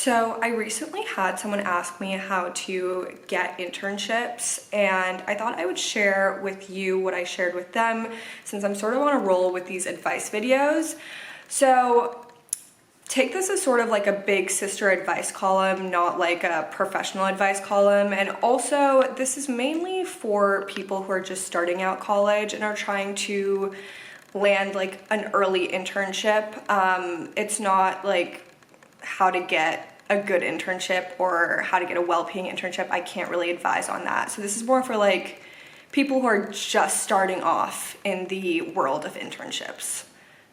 So I recently had someone ask me how to get internships, and I thought I would share with you what I shared with them since I'm sort of on a roll with these advice videos. So take this as sort of like a big sister advice column, not like a professional advice column. And also this is mainly for people who are just starting out college and are trying to land like an early internship. It's not like how to get a good internship or how to get a well-paying internship. I can't really advise on that. So this is more for like people who are just starting off in the world of internships.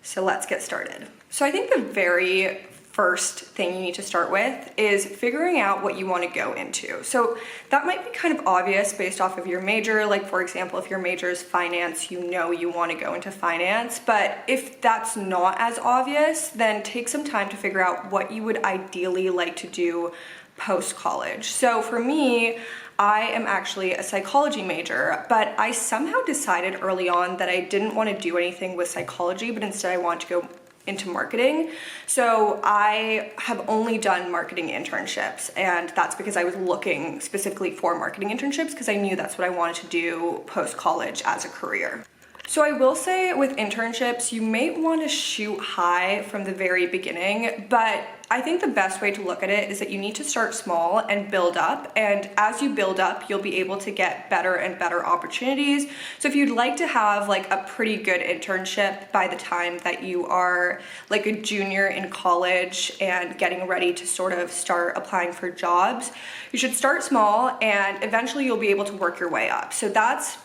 So let's get started. So I think the very first thing you need to start with is figuring out what you want to go into. So that might be kind of obvious based off of your major. Like for example, if your major is finance, you know you want to go into finance. But if that's not as obvious, then take some time to figure out what you would ideally like to do post-college. So for me, I am actually a psychology major, but I somehow decided early on that I didn't want to do anything with psychology, but instead I wanted to go into marketing. So I have only done marketing internships, and that's because I was looking specifically for marketing internships because I knew that's what I wanted to do post-college as a career. So I will say with internships, you may want to shoot high from the very beginning, but I think the best way to look at it is that you need to start small and build up. And as you build up, you'll be able to get better and better opportunities. So if you'd like to have like a pretty good internship by the time that you are like a junior in college and getting ready to sort of start applying for jobs, you should start small and eventually you'll be able to work your way up. So that's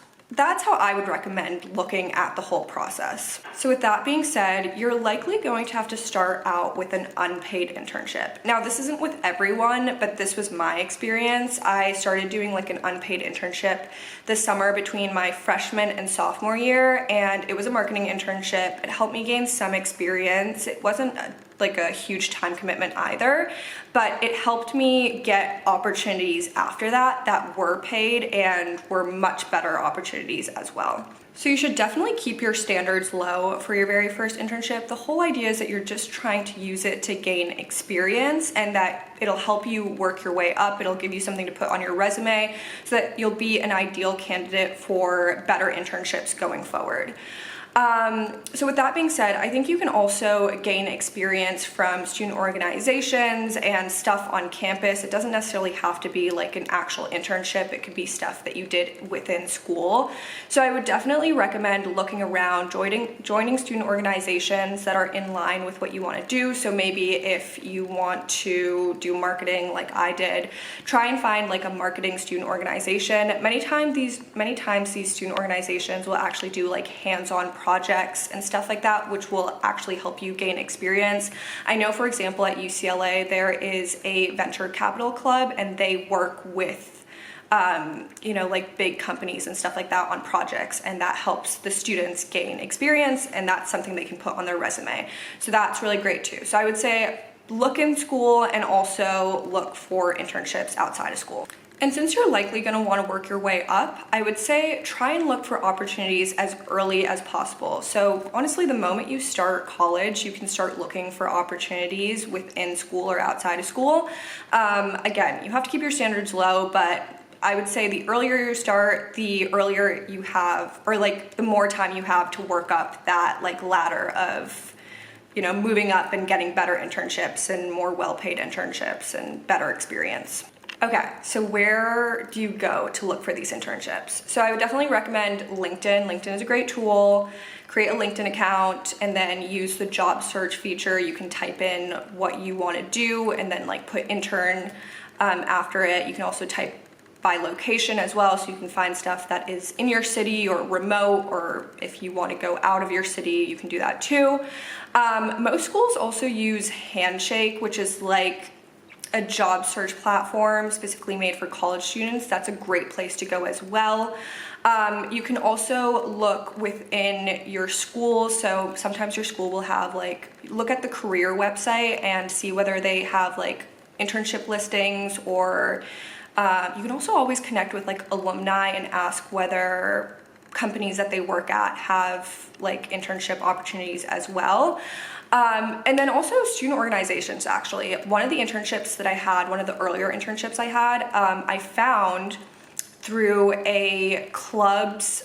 how I would recommend looking at the whole process. So with that being said, you're likely going to have to start out with an unpaid internship. Now, this isn't with everyone, but this was my experience. I started doing like an unpaid internship this summer between my freshman and sophomore year, and it was a marketing internship. It helped me gain some experience. It wasn't like a huge time commitment either, but it helped me get opportunities after that were paid and were much better opportunities as well. So you should definitely keep your standards low for your very first internship. The whole idea is that you're just trying to use it to gain experience and that it'll help you work your way up. It'll give you something to put on your resume so that you'll be an ideal candidate for better internships going forward. So with that being said, I think you can also gain experience from student organizations and stuff on campus. It doesn't necessarily have to be like an actual internship. It could be stuff that you did within school. So I would definitely recommend looking around, joining student organizations that are in line with what you want to do. So maybe if you want to do marketing like I did, try and find like a marketing student organization. Many times these student organizations will actually do like hands-on projects and stuff like that, which will actually help you gain experience. I know, for example, at UCLA, there is a venture capital club and they work with like big companies and stuff like that on projects, and that helps the students gain experience, and that's something they can put on their resume. So that's really great too. So I would say look in school and also look for internships outside of school. And since you're likely going to want to work your way up, I would say try and look for opportunities as early as possible. So honestly, the moment you start college, you can start looking for opportunities within school or outside of school. Again, you have to keep your standards low, but I would say the earlier you start, the earlier you have, or like the more time you have to work up that like ladder of, moving up and getting better internships and more well-paid internships and better experience. Okay, so where do you go to look for these internships? So I would definitely recommend LinkedIn. LinkedIn is a great tool. Create a LinkedIn account and then use the job search feature. You can type in what you want to do and then like put intern after it. You can also type by location as well, so you can find stuff that is in your city or remote, or if you want to go out of your city, you can do that too. Most schools also use Handshake, which is like a job search platform specifically made for college students. That's a great place to go as well. You can also look within your school. So sometimes your school will have look at the career website and see whether they have internship listings, or you can also always connect with alumni and ask whether companies that they work at have internship opportunities as well. And then also student organizations, actually. One of the internships that I had, one of the earlier internships I had, I found through a club's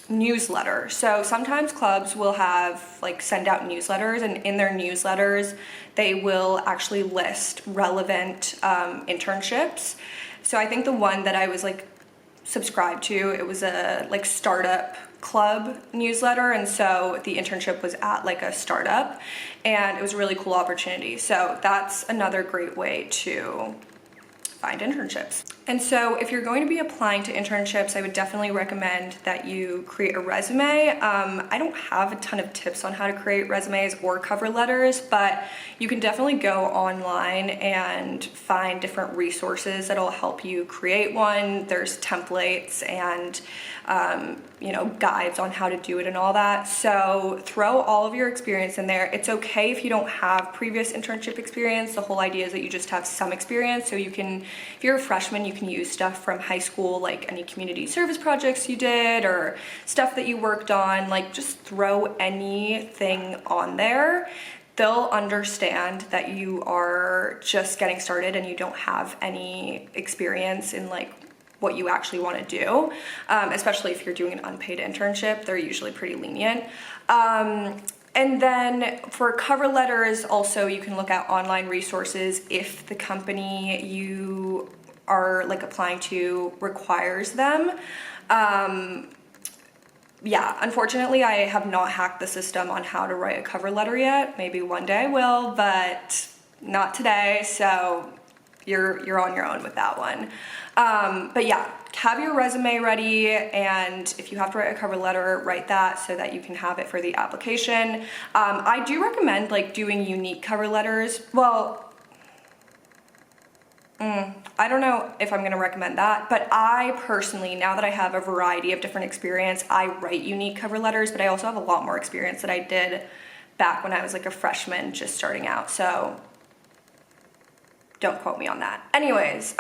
newsletter. So sometimes clubs will have like send out newsletters, and in their newsletters they will actually list relevant internships. So I think the one that I was like subscribed to, it was a like startup club newsletter, and so the internship was at like a startup, and it was a really cool opportunity. So that's another great way to find internships. And so if you're going to be applying to internships, I would definitely recommend that you create a resume. I don't have a ton of tips on how to create resumes or cover letters, but you can definitely go online and find different resources that'll help you create one. There's templates and guides on how to do it and all that. So throw all of your experience in there. It's okay if you don't have previous internship experience. The whole idea is that you just have some experience. So you can, if you're a freshman, you can use stuff from high school, like any community service projects you did or stuff that you worked on. Like just throw anything on there. They'll understand that you are just getting started and you don't have any experience in like what you actually want to do, especially if you're doing an unpaid internship. They're usually pretty lenient. And then for cover letters, also you can look at online resources if the company you are like applying to requires them. Yeah, unfortunately I have not hacked the system on how to write a cover letter yet. Maybe one day I will, but not today, so you're on your own with that one. But yeah, have your resume ready, and if you have to write a cover letter, write that so that you can have it for the application. I do recommend like doing unique cover letters. Well, I don't know if I'm gonna recommend that, but I personally, now that I have a variety of different experience, I write unique cover letters, but I also have a lot more experience that I did back when I was like a freshman just starting out, so don't quote me on that. Anyways,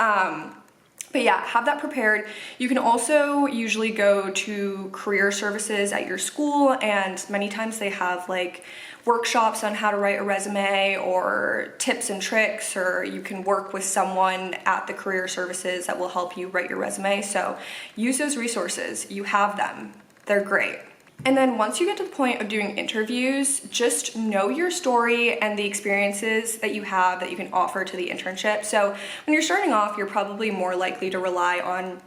but yeah, have that prepared. You can also usually go to career services at your school, and many times they have like workshops on how to write a resume or tips and tricks, or you can work with someone at the career services that will help you write your resume. So use those resources. You have them. They're great. And then once you get to the point of doing interviews, just know your story and the experiences that you have that you can offer to the internship. So when you're starting off, you're probably more likely to rely on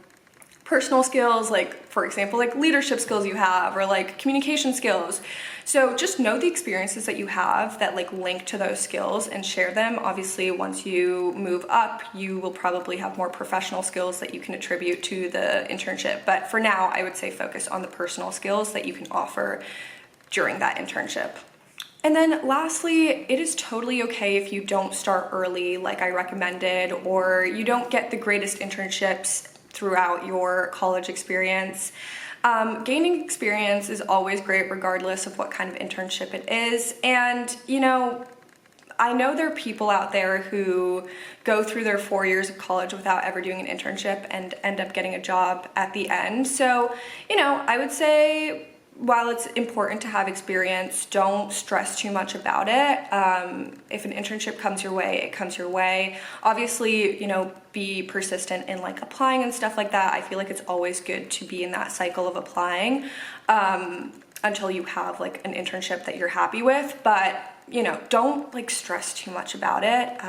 personal skills, like for example, like leadership skills you have, or like communication skills. So just know the experiences that you have that like link to those skills and share them. Obviously, once you move up, you will probably have more professional skills that you can attribute to the internship. But for now, I would say focus on the personal skills that you can offer during that internship. And then lastly, it is totally okay if you don't start early like I recommended, or you don't get the greatest internships throughout your college experience. Gaining experience is always great regardless of what kind of internship it is. And I know there are people out there who go through their 4 years of college without ever doing an internship and end up getting a job at the end. So, I would say while it's important to have experience, don't stress too much about it. If an internship comes your way, it comes your way. Obviously, be persistent in like applying and stuff like that. I feel like it's always good to be in that cycle of applying until you have like an internship that you're happy with. But, don't like stress too much about it.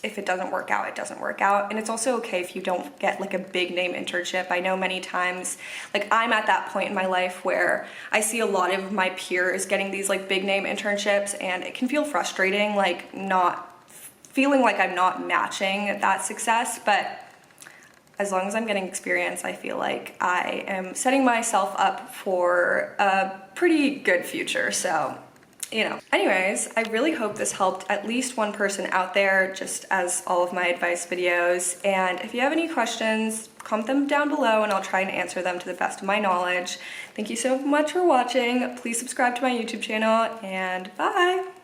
If it doesn't work out, it doesn't work out. And it's also okay if you don't get like a big name internship. I know many times, like I'm at that point in my life where I see a lot of my peers getting these like big name internships, and it can feel frustrating, like not feeling like I'm not matching that success. But as long as I'm getting experience, I feel like I am setting myself up for a pretty good future. So anyways, I really hope this helped at least one person out there, just as all of my advice videos. And if you have any questions, comment them down below and I'll try and answer them to the best of my knowledge. Thank you so much for watching. Please subscribe to my YouTube channel, and bye.